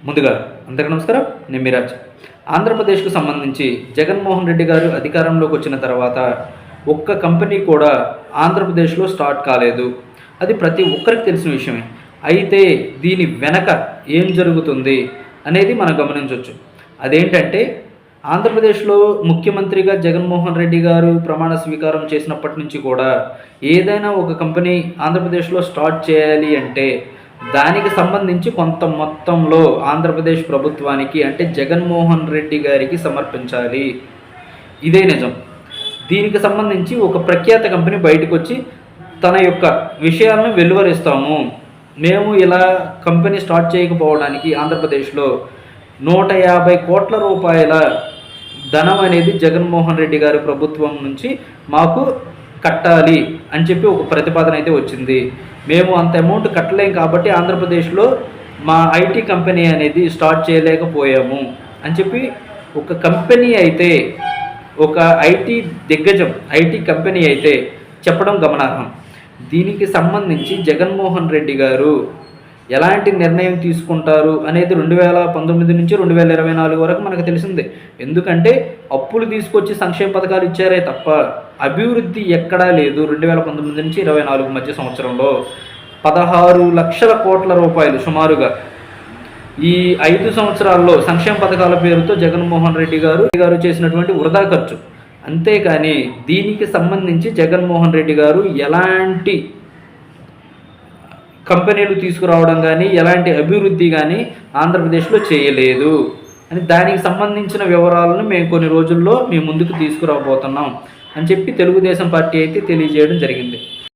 ముందుగా అందరికీ నమస్కారం. నేను మిరాజ్. ఆంధ్రప్రదేశ్కు సంబంధించి జగన్మోహన్ రెడ్డి గారు అధికారంలోకి వచ్చిన తర్వాత ఒక్క కంపెనీ కూడా ఆంధ్రప్రదేశ్లో స్టార్ట్ కాలేదు. అది ప్రతి ఒక్కరికి తెలిసిన విషయమే. అయితే దీని వెనక ఏం జరుగుతుంది అనేది మనం గమనించవచ్చు. అదేంటంటే ఆంధ్రప్రదేశ్లో ముఖ్యమంత్రిగా జగన్మోహన్ రెడ్డి గారు ప్రమాణ స్వీకారం చేసినప్పటి నుంచి కూడా ఏదైనా ఒక కంపెనీ ఆంధ్రప్రదేశ్లో స్టార్ట్ చేయాలి అంటే దానికి సంబంధించి కొంత మొత్తంలో ఆంధ్రప్రదేశ్ ప్రభుత్వానికి అంటే జగన్మోహన్ రెడ్డి గారికి సమర్పించాలి. ఇదే నిజం. దీనికి సంబంధించి ఒక ప్రఖ్యాత కంపెనీ బయటకు వచ్చి తన యొక్క విషయాలను వెలువరిస్తాము. మేము ఇలా కంపెనీ స్టార్ట్ చేయకపోవడానికి ఆంధ్రప్రదేశ్లో 150 కోట్ల రూపాయల ధనం అనేది జగన్మోహన్ రెడ్డి గారి ప్రభుత్వం నుంచి మాకు కట్టాలి అని చెప్పి ఒక ప్రతిపాదన అయితే వచ్చింది. మేము అంత అమౌంట్ కట్టలేం కాబట్టి ఆంధ్రప్రదేశ్లో మా ఐటీ కంపెనీ అనేది స్టార్ట్ చేయలేకపోయాము అని చెప్పి ఒక కంపెనీ అయితే, ఒక ఐటీ దిగ్గజం ఐటీ కంపెనీ అయితే చెప్పడం గమనార్హం. దీనికి సంబంధించి జగన్మోహన్ రెడ్డి గారు ఎలాంటి నిర్ణయం తీసుకుంటారు అనేది 2019 నుంచి 2024 వరకు మనకు తెలిసిందే. ఎందుకంటే అప్పులు తీసుకొచ్చి సంక్షేమ పథకాలు ఇచ్చారే తప్ప అభివృద్ధి ఎక్కడా లేదు. 2019 నుంచి 2024 మధ్య సంవత్సరంలో 16 లక్షల కోట్ల రూపాయలు సుమారుగా ఈ 5 సంవత్సరాల్లో సంక్షేమ పథకాల పేరుతో జగన్మోహన్ రెడ్డి గారు చేసినటువంటి వృధా ఖర్చు. అంతేకాని దీనికి సంబంధించి జగన్మోహన్ రెడ్డి గారు ఎలాంటి కంపెనీలు తీసుకురావడం కానీ ఎలాంటి అభివృద్ధి కానీ ఆంధ్రప్రదేశ్లో చేయలేదు అని దానికి సంబంధించిన వివరాలను మేము కొన్ని రోజుల్లో మీ ముందుకు తీసుకురాబోతున్నాం అని చెప్పి తెలుగుదేశం పార్టీ అయితే తెలియజేయడం జరిగింది.